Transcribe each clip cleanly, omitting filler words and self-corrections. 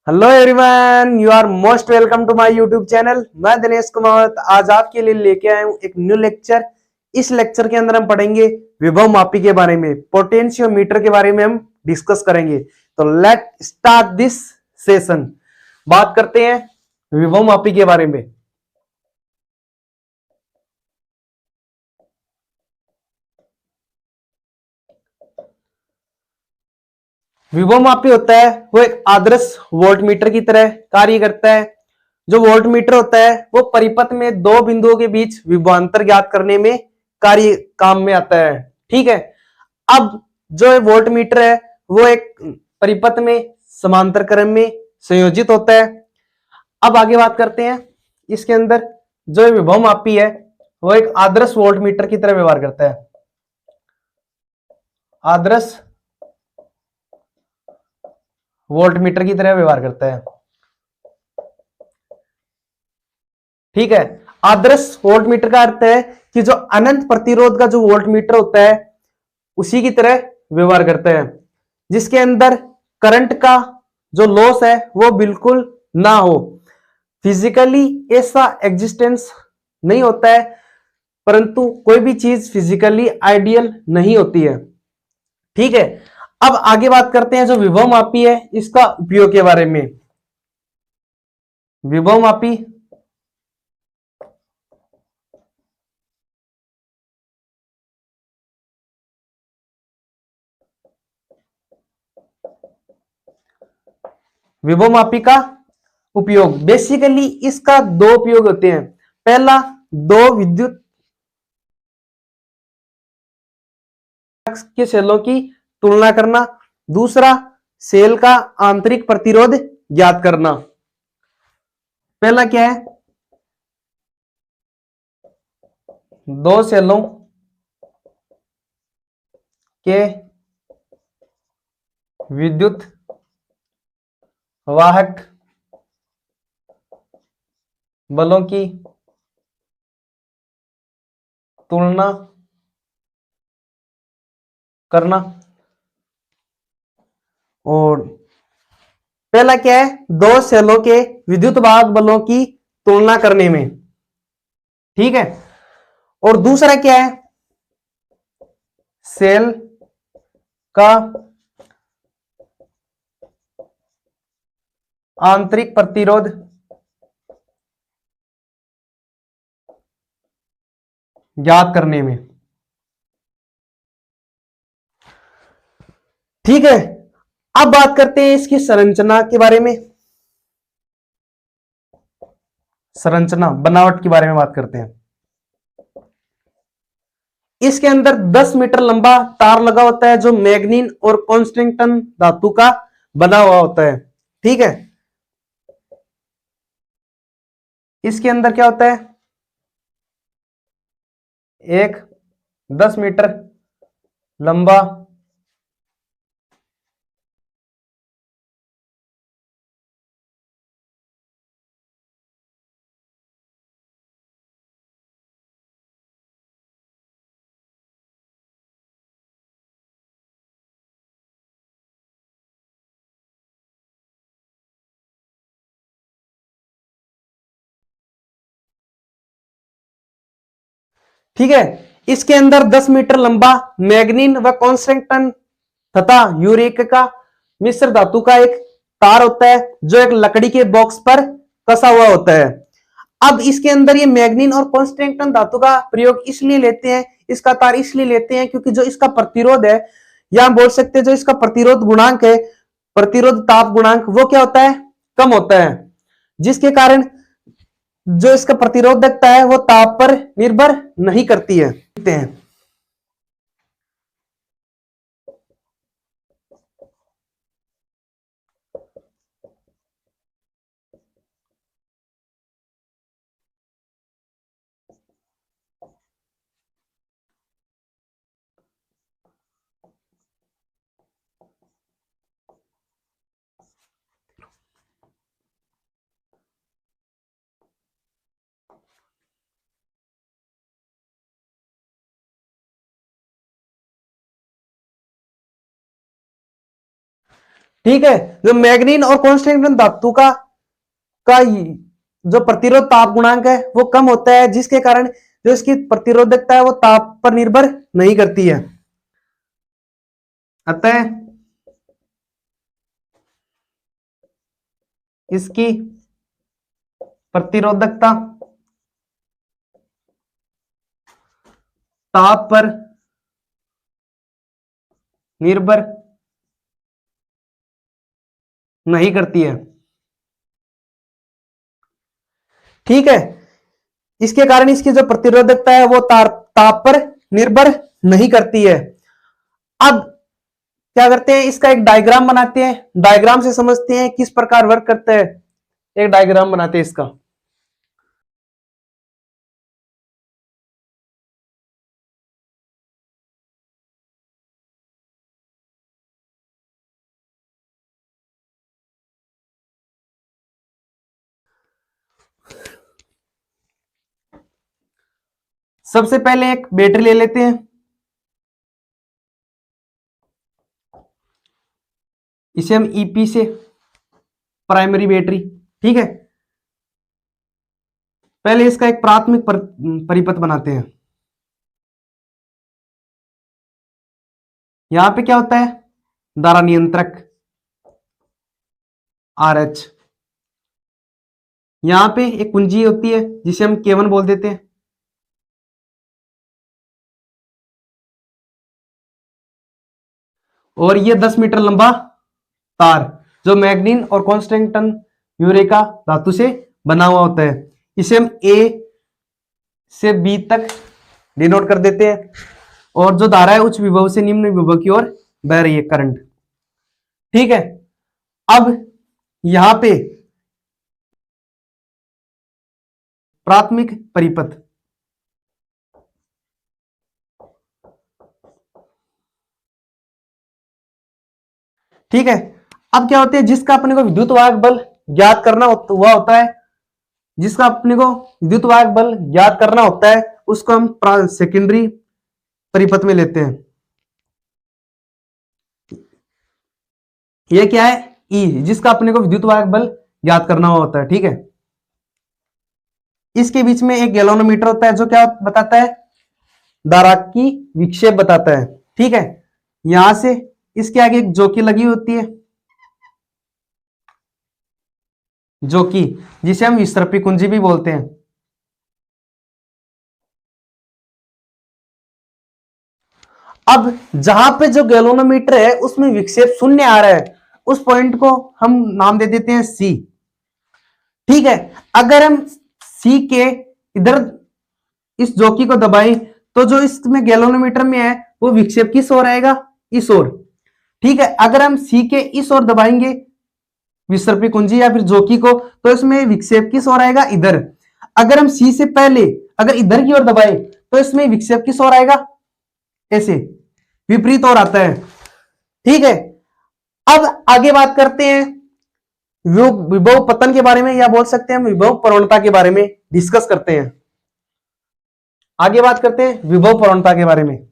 Hello everyone, you are most welcome to my YouTube channel. मैं दिनेश कुमार आज आपके लिए लेके आया हूँ एक न्यू लेक्चर। इस लेक्चर के अंदर हम पढ़ेंगे विभव मापी के बारे में, पोटेंशियोमीटर के बारे में हम डिस्कस करेंगे। तो लेट स्टार्ट दिस सेशन। बात करते हैं विभव मापी के बारे में। विभव मापी होता है वो एक आदर्श वोल्टमीटर की तरह कार्य करता है। जो वोल्टमीटर होता है वो परिपथ में दो बिंदुओं के बीच विभवांतर ज्ञात करने में कार्य काम में आता है। ठीक है। अब जो वोल्टमीटर है वो एक परिपथ में समांतर क्रम में संयोजित होता है। अब आगे बात करते हैं इसके अंदर जो विभव मापी है वो एक आदर्श वोल्टमीटर की तरह व्यवहार करता है। आदर्श वोल्टमीटर की तरह व्यवहार करता है। ठीक है। आदर्श वोल्टमीटर का अर्थ है कि जो अनंत प्रतिरोध का जो वोल्टमीटर होता है उसी की तरह व्यवहार करता है, जिसके अंदर करंट का जो लॉस है वो बिल्कुल ना हो। फिजिकली ऐसा एग्जिस्टेंस नहीं होता है, परंतु कोई भी चीज फिजिकली आइडियल नहीं होती है। ठीक है। अब आगे बात करते हैं जो विभव मापी है इसका उपयोग के बारे में। विभव मापी विभव मापी का उपयोग, बेसिकली इसका दो उपयोग होते हैं। पहला, दो विद्युत के सेलों की तुलना करना। दूसरा, सेल का आंतरिक प्रतिरोध ज्ञात करना। पहला क्या है? दो सेलों के विद्युत वाहक बलों की तुलना करना। और पहला क्या है? दो सेलों के विद्युत वाहक बलों की तुलना करने में। ठीक है। और दूसरा क्या है? सेल का आंतरिक प्रतिरोध ज्ञात करने में। ठीक है। अब बात करते हैं इसकी संरचना के बारे में। संरचना, बनावट के बारे में बात करते हैं। इसके अंदर 10 मीटर लंबा तार लगा होता है जो मैग्नीन और कॉन्स्टेंटन धातु का बना हुआ होता है। ठीक है। इसके अंदर क्या होता है? एक 10 मीटर लंबा ठीक है। इसके अंदर 10 मीटर लंबा मैग्नीन व कॉन्स्टेंटन तथा यूरेक का मिश्र धातु का एक तार होता है जो एक लकड़ी के बॉक्स पर कसा हुआ होता है। अब इसके अंदर ये मैग्नीन और कॉन्स्टेंटन धातु का प्रयोग इसलिए लेते हैं, इसका तार इसलिए लेते हैं क्योंकि जो इसका प्रतिरोध है, या हम बोल सकते हैं जो इसका प्रतिरोध गुणांक है, प्रतिरोध ताप गुणांक, वो क्या होता है? कम होता है, जिसके कारण जो इसका प्रतिरोधकता है वो ताप पर निर्भर नहीं करती है। ठीक है, जो मैग्नीन और कॉन्स्टेंटाइन धातु का जो प्रतिरोध ताप गुणांक है वो कम होता है, जिसके कारण जो इसकी प्रतिरोधकता है वो ताप पर निर्भर नहीं करती है। अतः इसकी प्रतिरोधकता ताप पर निर्भर नहीं करती है। ठीक है, इसके कारण इसकी जो प्रतिरोधकता है वो ताप पर निर्भर नहीं करती है। अब क्या करते हैं, इसका एक डायग्राम बनाते हैं, डायग्राम से समझते हैं किस प्रकार वर्क करता है। एक डायग्राम बनाते हैं इसका। सबसे पहले एक बैटरी ले लेते हैं, इसे हम ईपी से प्राइमरी बैटरी। ठीक है, पहले इसका एक प्राथमिक परिपथ बनाते हैं। यहां पे क्या होता है, धारा नियंत्रक RH। यहां पे एक कुंजी होती है जिसे हम K1 बोल देते हैं। और ये 10 मीटर लंबा तार जो मैग्नीन और कॉन्स्टेंटाइन यूरेका धातु से बना हुआ होता है, इसे हम A से B तक डिनोट कर देते हैं। और जो धारा है उच्च विभव से निम्न विभव की ओर बह रही है, करंट। ठीक है, अब यहां पे प्राथमिक परिपथ, ठीक है। अब क्या होता है, जिसका अपने को विद्युत वाहक बल ज्ञात करना हुआ होता है, जिसका अपने को विद्युत वाहक बल ज्ञात करना होता है उसको हम सेकेंडरी परिपथ में लेते हैं। यह क्या है, E, जिसका अपने को विद्युत वाहक बल ज्ञात करना हुआ होता है। ठीक है, इसके बीच में एक गैल्वेनोमीटर होता है जो क्या बताता है, धारा की विक्षेप बताता है। ठीक है, यहां से इसके आगे एक जोकी लगी होती है, जोकी, जिसे हम विसर्पी कुंजी भी बोलते हैं। अब जहां पे जो गैल्वेनोमीटर है उसमें विक्षेप शून्य आ रहा है, उस पॉइंट को हम नाम दे देते हैं C। ठीक है, अगर हम C के इधर इस जोकी को दबाएं तो जो इसमें गैल्वेनोमीटर में है वो विक्षेप किस ओर आएगा, इस ओर। ठीक है, अगर हम C के इस ओर दबाएंगे विसर्पी कुंजी या फिर जोकी को, तो इसमें विक्षेप किस ओर आएगा, इधर। अगर हम C से पहले अगर इधर की ओर दबाए तो इसमें विक्षेप किस ओर आएगा, ऐसे विपरीत ओर आता है। ठीक है, अब आगे बात करते हैं विभव पतन के बारे में, या बोल सकते हैं हम विभव प्रवणता के बारे में डिस्कस करते हैं। आगे बात करते हैं विभव प्रवणता के बारे में।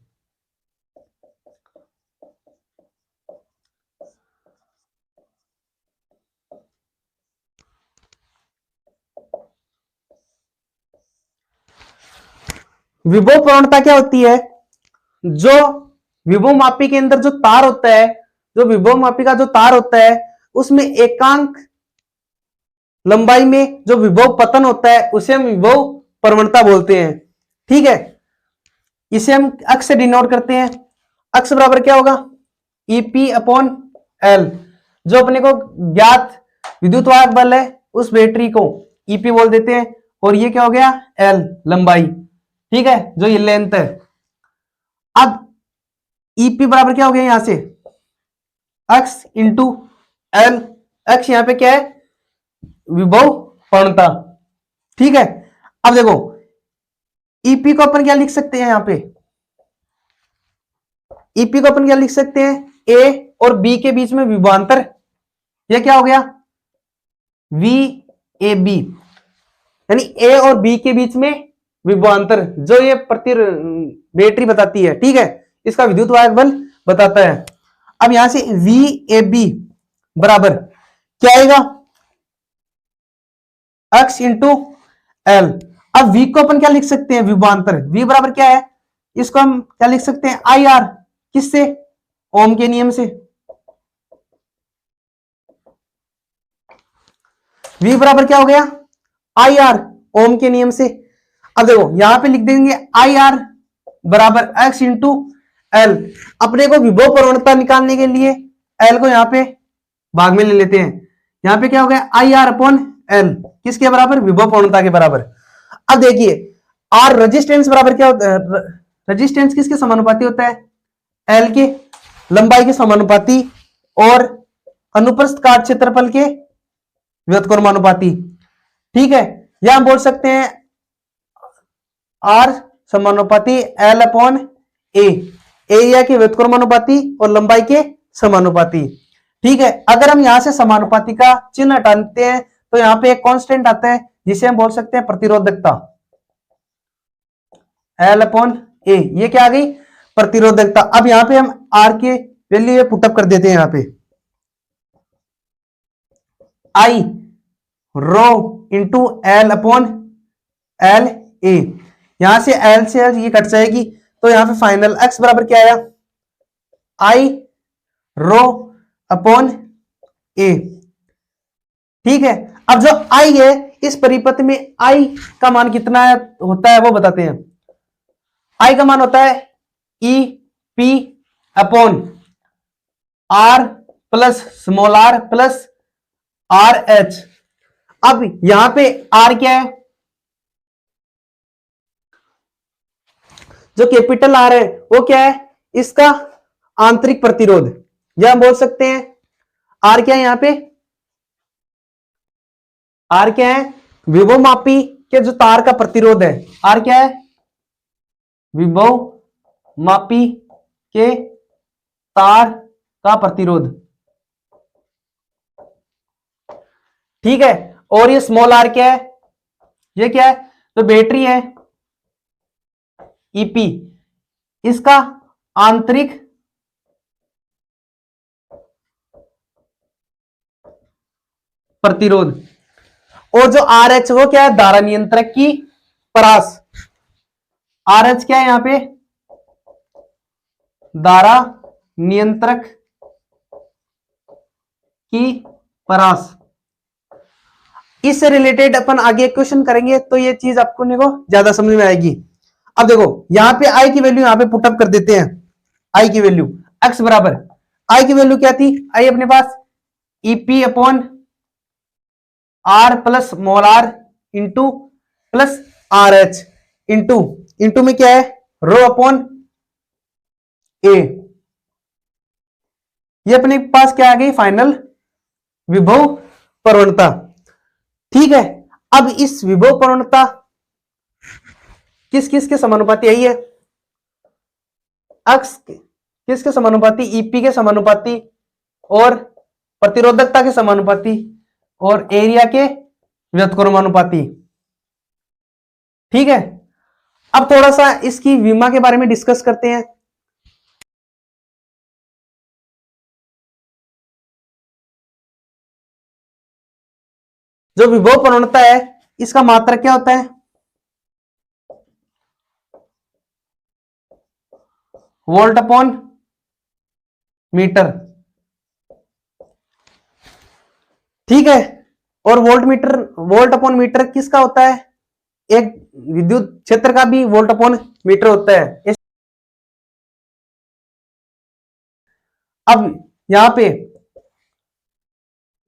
विभव प्रवणता क्या होती है, जो विभव मापी के अंदर जो तार होता है, जो विभव मापी का जो तार होता है उसमें एकांक लंबाई में जो विभव पतन होता है उसे हम विभव प्रवणता बोलते हैं। ठीक है, इसे हम अक्ष से डिनोट करते हैं। अक्ष बराबर क्या होगा, ईपी अपॉन एल। जो अपने को ज्ञात विद्युत वाहक बल है उस बैटरी को ईपी बोल देते हैं, और ये क्या हो गया, एल लंबाई। ठीक है, जो ये लेंथ है। अब ईपी बराबर क्या हो गया, यहां से अक्ष इंटू एल। अक्ष यहां पे क्या है, विभव प्रवणता। ठीक है, अब देखो ईपी को अपन क्या लिख सकते हैं, यहां पे ईपी को अपन क्या लिख सकते हैं, ए और बी के बीच में विभवांतर, यह क्या हो गया, वी ए बी, यानी ए और बी के बीच में विभवांतर जो ये प्रति बैटरी बताती है। ठीक है, इसका विद्युत वाहक बल बताता है। अब यहां से वी ए बी बराबर क्या आएगा, x इंटू एल। अब v को अपन क्या लिख सकते हैं, विभवांतर, v बराबर क्या है, इसको हम क्या लिख सकते हैं, आई आर, किससे, ओम के नियम से। v बराबर क्या हो गया, आई आर, ओम के नियम से। अब देखो यहां पे लिख देंगे आई आर बराबर x इंटू एल। अपने को विभव प्रवणता निकालने के लिए एल को यहां पे भाग में ले लेते हैं। यहां पे क्या हो गया, आई आर अपॉन एल, किसके बराबर, विभव प्रवणता के बराबर। अब देखिए आर रेजिस्टेंस बराबर क्या होता है, रेजिस्टेंस किसके समानुपाती होता है, एल के लंबाई के समानुपाती और अनुप्रस्थ काट क्षेत्रफल के व्युत्क्रमानुपाती। ठीक है, या हम बोल सकते हैं आर समानुपाती एल अपॉन ए, एरिया के व्युत्क्रमानुपाती और लंबाई के समानुपाती। ठीक है, अगर हम यहां से समानुपाती का चिन्ह हटाते हैं तो यहां पे एक कांस्टेंट आता है जिसे हम बोल सकते हैं प्रतिरोधकता, एल अपॉन ए, ये क्या आ गई, प्रतिरोधकता। अब यहां पे हम आर के वैल्यू पुटअप कर देते हैं, यहां पे I rho into L upon L A, यहां से एल से ये कट जाएगी तो यहां पे फाइनल एक्स बराबर क्या आया, आई रो अपॉन ए। ठीक है, अब जो आई है इस परिपथ में आई का मान कितना है, होता है वो बताते हैं। आई का मान होता है E P upon R plus small R plus R H. अब यहां पे आर क्या है, जो कैपिटल आर है वो क्या है, इसका आंतरिक प्रतिरोध, या हम बोल सकते हैं आर क्या है, यहां पे आर क्या है, विभव मापी के जो तार का प्रतिरोध है, आर क्या है, विभव मापी के तार का प्रतिरोध। ठीक है, और ये स्मॉल आर क्या है, ये क्या है, तो बैटरी है ईपी, इसका आंतरिक प्रतिरोध। और जो आर एच वो क्या है, धारा नियंत्रक की परास। आर एच क्या है यहां पे, धारा नियंत्रक की परास। इससे रिलेटेड अपन आगे क्वेश्चन करेंगे तो ये चीज आपको देखो ज्यादा समझ में आएगी। अब देखो यहां पे आई की वैल्यू यहां पे पुटअप कर देते हैं, आई की वैल्यू एक्स बराबर, आई की वैल्यू क्या थी, आई अपने पास EP upon R plus small r into plus R H into into में क्या है, रो अपॉन ए। ये अपने पास क्या आ गई, फाइनल विभव प्रवणता। ठीक है, अब इस विभव प्रवणता किस किस के समानुपाती आई है, एक्स किसके समानुपाती, ईपी के समानुपाती और प्रतिरोधकता के समानुपाती और एरिया के व्युत्क्रमानुपाती। ठीक है, अब थोड़ा सा इसकी विमा के बारे में डिस्कस करते हैं। जो विभव प्रवणता है इसका मात्रक क्या होता है, वोल्ट अपॉन मीटर। ठीक है, और वोल्ट अपॉन मीटर किसका होता है, एक विद्युत क्षेत्र का भी वोल्ट अपॉन मीटर होता है। अब यहां पे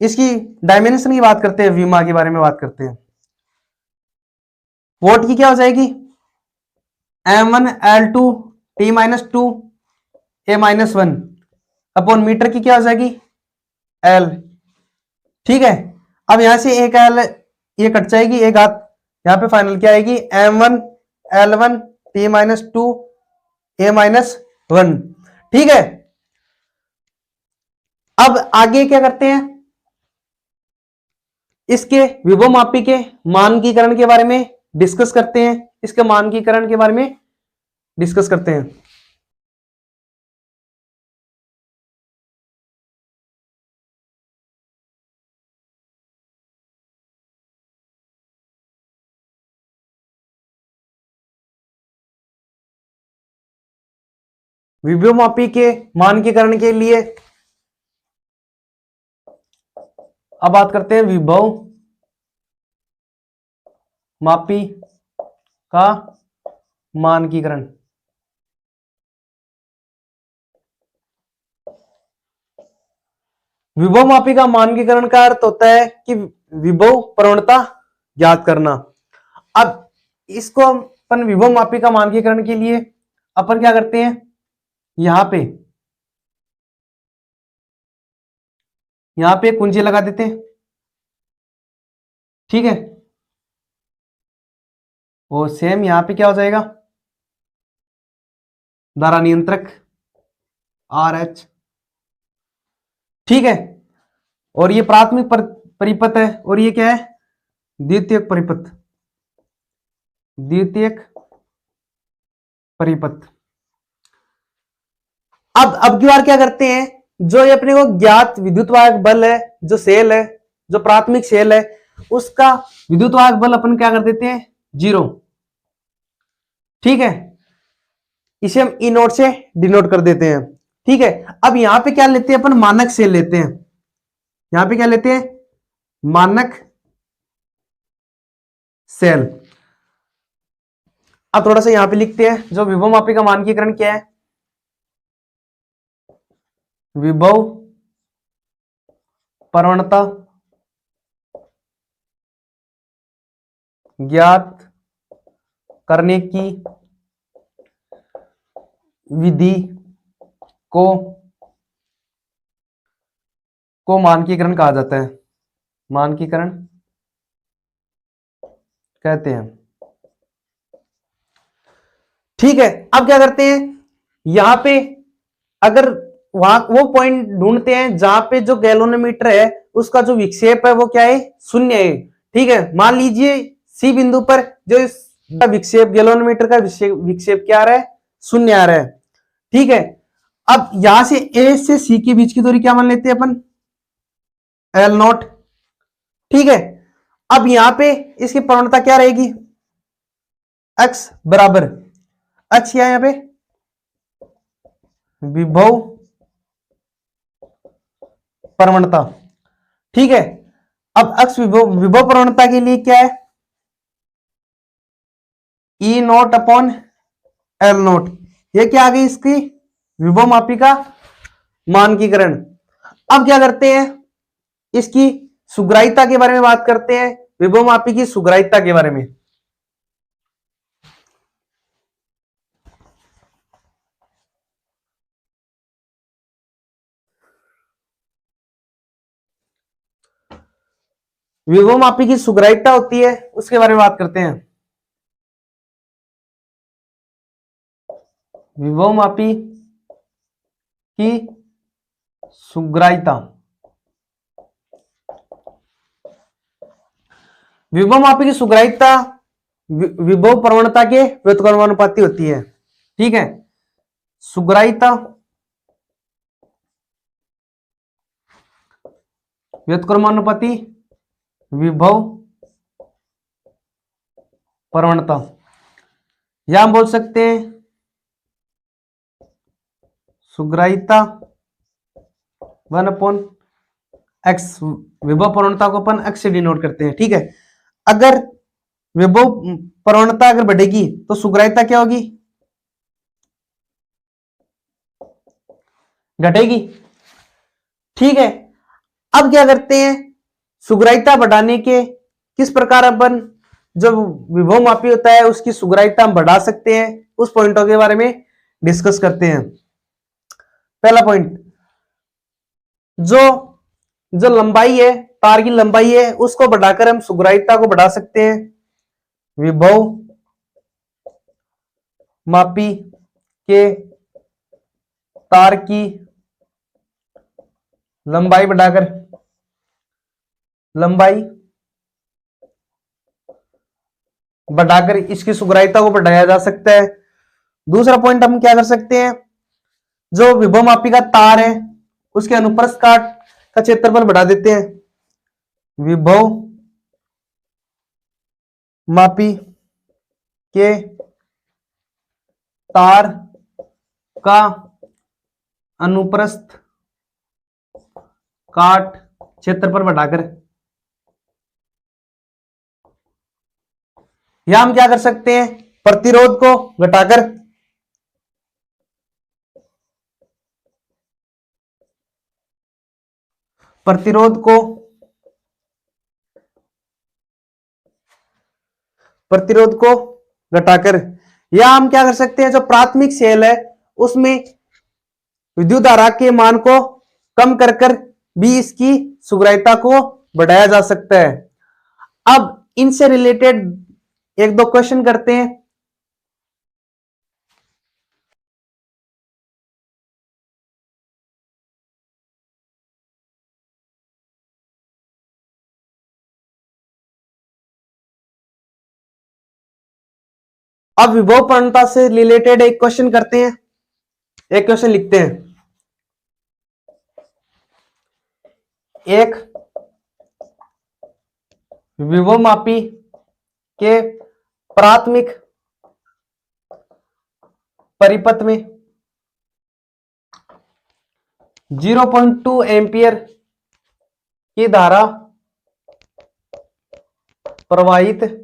इसकी डायमेंशन की बात करते हैं, विमा के बारे में बात करते हैं। वोल्ट की क्या हो जाएगी, M1L2 T-2 A-1 upon metre की क्या हो जाएगी, L। ठीक है, अब यहां से एक L ये कट जाएगी, एक हाथ यहां पे फाइनल क्या आएगी, M1L1 T-2 A-1। ठीक है, अब आगे क्या करते हैं, इसके विभव मापी के मानकीकरण के बारे में डिस्कस करते हैं, इसके मानकीकरण के बारे में डिस्कस करते हैं। विभव मापी के मानकीकरण के लिए अब बात करते हैं विभव मापी का मानकीकरण। विभव मापी का मानकीकरण का अर्थ होता है कि विभव प्रवणता ज्ञात करना। अब इसको अपन विभव मापी का मानकीकरण के लिए अपन क्या करते हैं, यहां पे कुंजी लगा देते हैं, ठीक है। और सेम यहां पे क्या हो जाएगा, धारा नियंत्रक RH, ठीक है। और ये प्राथमिक परिपथ है और ये क्या है, द्वितीयक परिपथ, द्वितीयक परिपथ। अब की बार क्या करते हैं, जो ये अपने को ज्ञात विद्युत वाहक बल है, जो सेल है, जो प्राथमिक सेल है, उसका विद्युत वाहक बल अपन क्या कर देते हैं, 0, ठीक है। इसे हम ई नोट से डिनोट कर देते हैं, ठीक है। अब यहां पे क्या लेते हैं अपन, मानक सेल लेते हैं। यहां पे क्या लेते हैं, मानक सेल। अब थोड़ा सा यहां पे लिखते हैं, जो विभव मापी का मानकीकरण क्या है, विभव प्रवणता ज्ञात करने की विधि को मानकीकरण कहा जाता है, मानकीकरण कहते हैं, ठीक है। अब क्या करते हैं, यहां पे अगर वहां वो पॉइंट ढूंढते हैं जहां पे जो गैल्वेनोमीटर है उसका जो विक्षेप है वो क्या है, 0 है, ठीक है। मान लीजिए सी बिंदु पर जो इसका विक्षेप, गैल्वेनोमीटर का विक्षेप क्या आ रहा है, 0 आ रहा है, ठीक है। अब यहां से ए से सी के बीच की दूरी क्या मान लेते हैं अपन, L0, ठीक है। अब यहां पे इसकी प्रवणता क्या रहेगी, x बराबर, x क्या है यहां पे, विभव प्रवणता, ठीक है। अब x विभव प्रवणता के लिए क्या है, E0/L0, ये क्या आ गई इसकी विभव मापी का मानकीकरण। अब क्या करते हैं, इसकी सुग्राह्यता के बारे में बात करते हैं, विभव मापी की सुग्राह्यता के बारे में। विभव मापी की सुग्राह्यता होती है, उसके बारे में बात करते हैं। विभव मापी की सुग्राह्यता, विभव मापी की सुग्राह्यता विभव प्रवणता के व्युत्क्रमानुपाती होती है, ठीक है। सुग्राह्यता व्युत्क्रमानुपाती विभव प्रवणता, या हम बोल सकते हैं सुग्राह्यता 1/x, विभव प्रवणता को अपन x से डिनोट करते हैं, ठीक है। अगर विभव प्रवणता अगर बढ़ेगी तो सुग्राह्यता क्या होगी, घटेगी, ठीक है। अब क्या करते हैं, सुग्राह्यता बढ़ाने के किस प्रकार अपन जो विभव मापी होता है उसकी सुग्राह्यता हम बढ़ा सकते हैं, उस पॉइंटों के बारे में डिस्कस करते हैं। पहला पॉइंट, जो जो लंबाई है, तार की लंबाई है, उसको बढ़ाकर हम सुग्राह्यता को बढ़ा सकते हैं। विभव मापी के तार की लंबाई बढ़ाकर इसकी सुग्राह्यता को बढ़ाया जा सकता है। दूसरा पॉइंट हम क्या कर सकते हैं, जो विभव मापी का तार है उसके अनुप्रस्थ काट का क्षेत्रफल बढ़ा देते हैं। विभव मापी के तार का अनुप्रस्थ काट क्षेत्रफल बढ़ाकर, या हम क्या कर सकते हैं, प्रतिरोध को घटाकर प्रतिरोध को प्रतिरोध को घटाकर, या हम क्या कर सकते हैं, जो प्राथमिक सेल है उसमें विद्युत धारा के मान को कम कर कर भी इसकी सुग्राह्यता को बढ़ाया जा सकता है। अब इनसे रिलेटेड एक दो क्वेश्चन करते हैं। अब विभव प्रवणता से रिलेटेड एक क्वेश्चन करते हैं, एक क्वेश्चन लिखते हैं। एक विभव मापी के प्राथमिक परिपथ में 0.2 एम्पियर की धारा प्रवाहित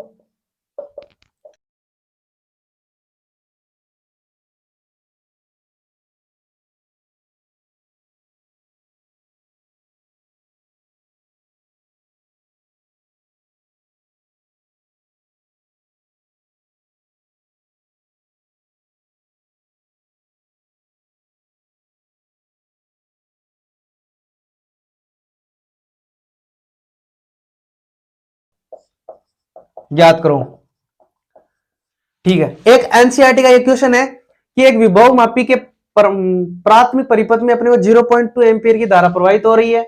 ज्ञात करो। ठीक है, एक एनसीईआरटी का एक क्वेश्चन है कि एक विभव मापी के प्राथमिक परिपथ में अपने को 0.2 एम्पियर की धारा प्रवाहित हो रही है,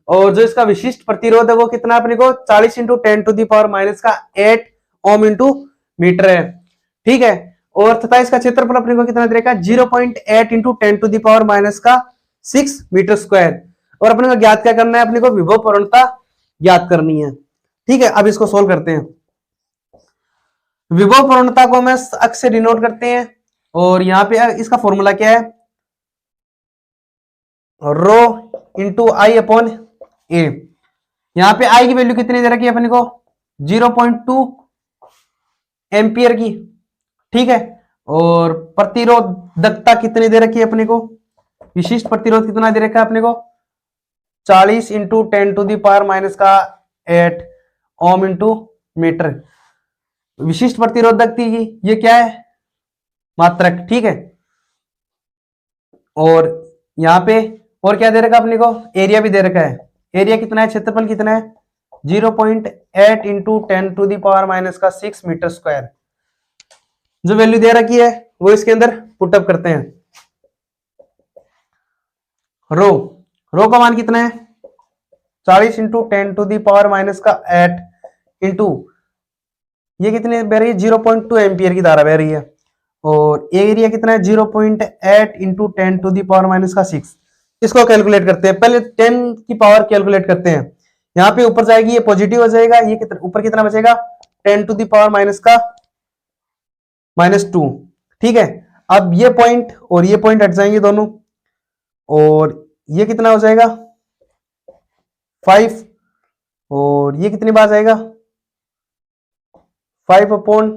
और जो इसका विशिष्ट प्रतिरोध है वो कितना अपने को 40 into 10 to the power minus का 8 ओम इंटू मीटर है। ठीक है, और तथा इसका क्षेत्रफल अपने को कितना देगा, 0.8 into 10 to the power minus का 6 मीटर स्क्वायर। और अपने को ज्ञात क्या करना है, अपने को विभव प्रवणता ज्ञात करनी है। ठीक है, अब इसको सोल्व करते हैं। विभव प्रवणता को मैं अक्ष से डिनोट करते हैं, और यहां पे इसका फॉर्मूला क्या है, रो इंटू आई अपॉन ए। यहां पे आई की वैल्यू कितनी दे रखी है अपने को, 0.2 एम्पियर की। ठीक है, और प्रतिरोधकता कितनी दे रखी है अपने को, विशिष्ट प्रतिरोध कितना दे रखा है अपने को, 40 into 10 to the power minus का 8 ओम इंटू मीटर। विशिष्ट प्रतिरोधक की ये क्या है, मात्रक। ठीक है, और यहां पे और क्या दे रखा अपने को, एरिया भी दे रखा है। एरिया कितना है, क्षेत्रफल कितना है, 0.8 into 10 to the power minus का 6 मीटर स्क्वायर। जो वैल्यू दे रखी है वो इसके अंदर पुटअप करते हैं। रो रो का मान कितना है, 40 into 10 to the power minus का 8 इंटू ये कितने बह रही है, 0.2 एम्पियर की धारा बह रही है, और एरिया कितना है, 0.8 into 10 to the power minus का 6। इसको कैलकुलेट करते हैं, पहले 10 की पावर कैलकुलेट करते हैं। यहाँ पे ऊपर जाएगी, ये पॉजिटिव हो जाएगा, ये कितना ऊपर कितना बचेगा, 10 टू दी पावर माइनस का -2। ठीक है, अब ये पॉइंट और ये पॉइंट हट जाएंगे दोनों, और ये कितना हो जाएगा 5, और ये कितनी बार जाएगा 5/100,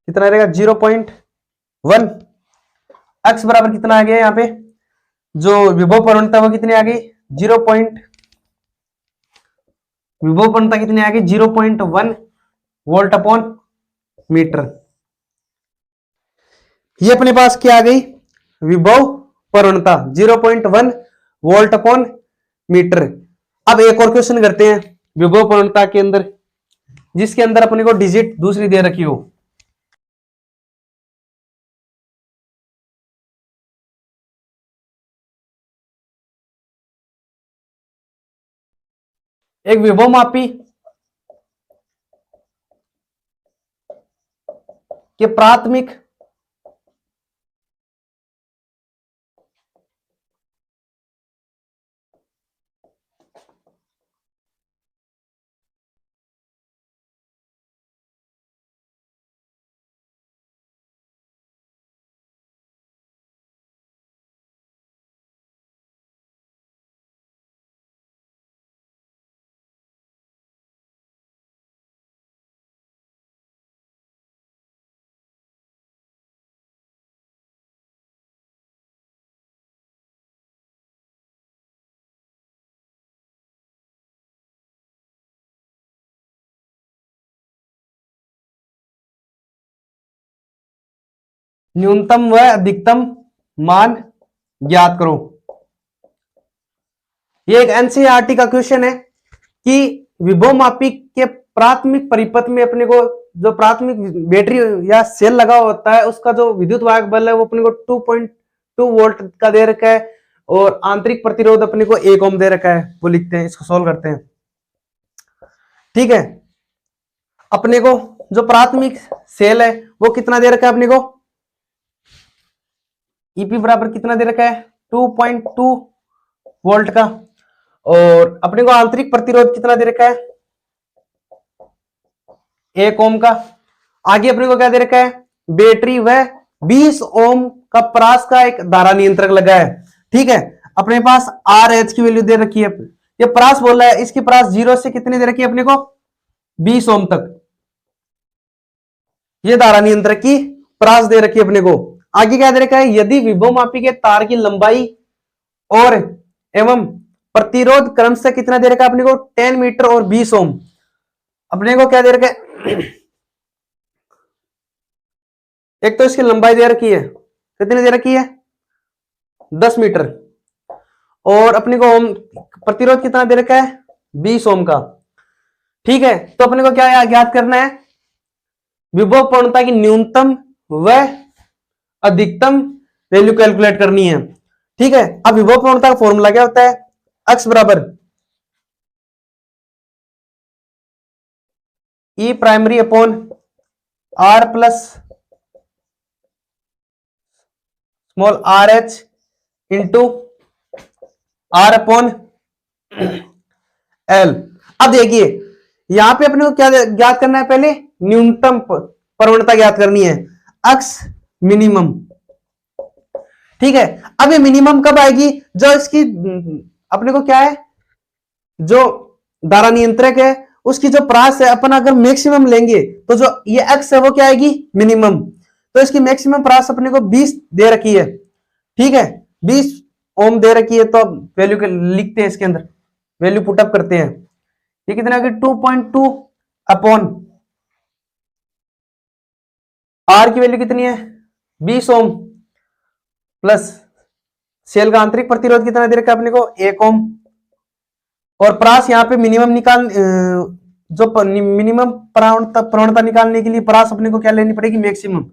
कितना रहेगा 0.1। x बराबर कितना आ गया यहाँ पे, जो विभव प्रवणता वो कितनी आ गई, विभव प्रवणता कितनी आ गई, 0.1 वोल्ट अपॉन मीटर। ये अपने पास क्या आ गई, विभव प्रवणता 0.1 वोल्ट अपॉन मीटर। अब एक और क्वेश्चन करते हैं विभव प्रवणता के अंदर, जिसके अंदर अपने को डिजिट दूसरी दे रखी हो। एक विभव मापी के प्राथमिक न्यूनतम व अधिकतम मान ज्ञात करो। ये एक एनसीईआरटी का क्वेश्चन है कि विभव मापी के प्राथमिक परिपथ में अपने को जो प्राथमिक बैटरी या सेल लगा होता है उसका जो विद्युत वाहक बल है वो अपने को 2.2 वोल्ट का दे रखा है और आंतरिक प्रतिरोध अपने को 1 ओम दे रखा है। वो लिखते हैं, इसको सोल्व करते हैं। ठीक है, अपने को जो प्राथमिक सेल है वो कितना दे रखा है अपने को, ईपी बराबर कितना दे रखा है 2.2 वोल्ट का, और अपने को आंतरिक प्रतिरोध कितना दे रखा है 1 ओम का। आगे अपने को क्या दे रखा है, बैटरी व 20 ओम का परास का एक धारा नियंत्रक लगा है। ठीक है, अपने पास आर एच की वैल्यू दे रखी है, ये परास बोल रहा है, इसकी परास 0 से कितनी दे रखी है अपने को 20 ओम तक, ये धारा नियंत्रक की परास दे रखी है अपने को। आगे क्या दे रखा है, यदि विभव मापी के तार की लंबाई और एवं प्रतिरोध क्रम से कितना दे रखा है अपने को 10 मीटर और 20 ओम। अपने को क्या दे रखा है, एक तो इसकी लंबाई दे रखी है, कितनी दे रखी है 10 मीटर, और अपने को ओम प्रतिरोध कितना दे रखा है 20 ओम का। ठीक है, तो अपने को क्या ज्ञात करना है, विभव पूर्णता की न्यूनतम व अधिकतम वैल्यू कैलकुलेट करनी है। ठीक है, अब विभव पूर्णता का फॉर्मूला क्या होता है, x बराबर E primary upon R plus small r H into R upon L. अब देखिए यहां पे अपने को क्या ज्ञात करना है, पहले न्यूनतम प्रवणता ज्ञात करनी है, x मिनिमम। ठीक है, अब ये मिनिमम कब आएगी, जो इसकी अपने को क्या है, जो धारा नियंत्रक है उसकी जो परास है अपन अगर मैक्सिमम लेंगे तो जो ये x है वो क्या आएगी मिनिमम, तो इसकी मैक्सिमम परास अपने को 20 दे रखी है। ठीक है, 20 ओम दे रखी है, तो वैल्यू लिखते हैं, इसके अंदर वैल्यू पुटअप करते हैं। ये कितना 2.2 अपॉन आर की वैल्यू कितनी है 20 ओम प्लस सेल का आंतरिक प्रतिरोध कितना दे रखा है अपने को 1 ओम, और परास यहाँ पे मिनिमम निकाल जो मिनिमम प्रवणता निकालने के लिए परास अपने को क्या लेनी पड़ेगी मैक्सिमम,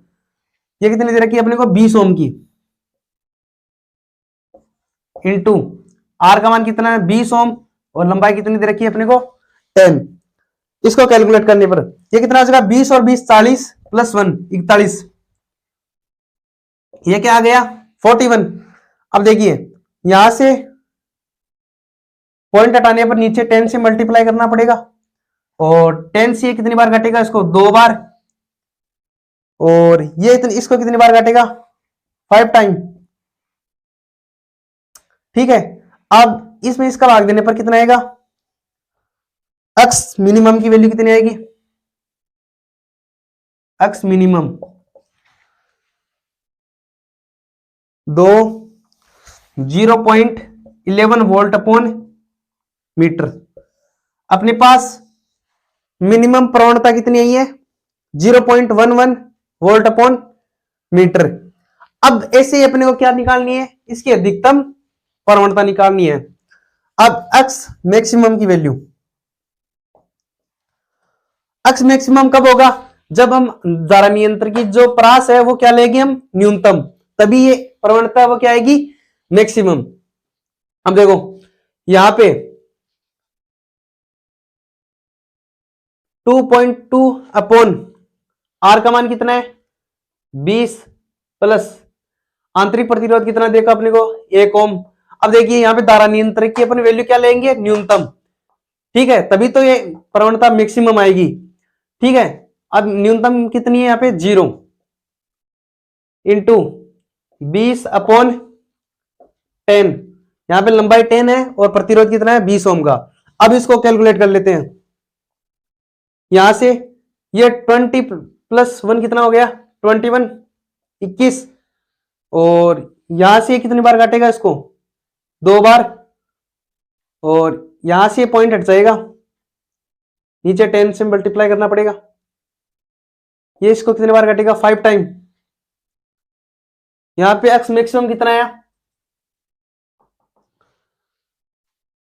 ये कितनी दे रखी है अपने को 20 ओम की, इंटू आर का मान कितना है 20 ओम और लंबाई कितनी दे रखी है अपने को 10। इसको कैलकुलेट करने पर ये कितना आ जाएगा 20 और 20 40 प्लस 1 41, ये क्या आ गया 41। अब देखिए यहां से पॉइंट हटाने पर नीचे 10 से मल्टीप्लाई करना पड़ेगा, और 10 से कितनी बार घटेगा इसको 2 बार, और ये इसको कितनी बार घटेगा 5 टाइम। ठीक है, अब इसमें इसका भाग देने पर कितना आएगा, एक्स मिनिमम की वैल्यू कितनी आएगी, X minimum 0.11 volt upon metre. अपने पास मिनिमम प्रवणता कितनी आई है 0.11 वोल्ट अपॉन मीटर। अब ऐसे ही अपने को क्या निकालनी है, इसकी अधिकतम प्रवणता निकालनी है। अब एक्स मैक्सिमम की वैल्यू, एक्स मैक्सिमम कब होगा, जब हम धारा नियंत्रक की जो परास है वो क्या लेंगे हम न्यूनतम, तभी ये प्रवणता वो क्या आएगी मैक्सिमम। अब देखो यहां पे 2.2 अपॉन आर का मान कितना है 20 प्लस आंतरिक प्रतिरोध कितना देखा अपने को 1 ओम। अब देखिए यहां पे धारा नियंत्रक की अपन वैल्यू क्या लेंगे न्यूनतम, ठीक है, तभी तो ये प्रवणता मैक्सिमम आएगी। ठीक है, अब न्यूनतम कितनी है यहां पे 0 इंटू 20 अपॉन 10, यहां पे लंबाई 10 है और प्रतिरोध कितना है 20 ओम का। अब इसको कैलकुलेट कर लेते हैं, यहां से ये 20 प्लस 1 कितना हो गया 21 21, और यहां से कितनी बार काटेगा इसको 2 बार, और यहां से पॉइंट हट जाएगा, नीचे 10 से मल्टीप्लाई करना पड़ेगा, ये इसको कितनी बार काटेगा 5 टाइम, यहां पे एक्स मैक्सिमम कितना है,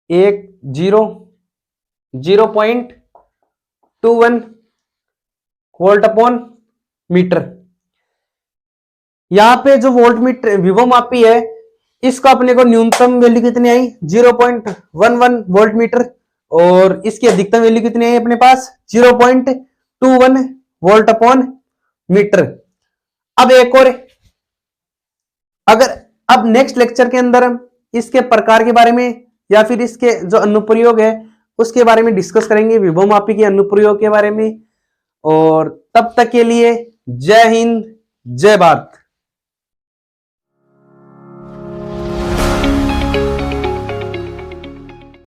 0.21 वोल्ट अपॉन मीटर। यहां पे जो वोल्ट मीटर विभव मापी है, इसका अपने को न्यूनतम वैल्यू कितनी आई, 0.11 वोल्ट मीटर, और इसकी अधिकतम वैल्यू कितनी आई अपने पास, 0.21 वोल्ट अपॉन मीटर। अब एक और, अगर अब नेक्स्ट लेक्चर के अंदर हम इसके प्रकार के बारे में या फिर इसके जो अनुप्रयोग है उसके बारे में डिस्कस करेंगे, विभव मापी के अनुप्रयोग के बारे में। और तब तक के लिए जय हिंद, जय भारत।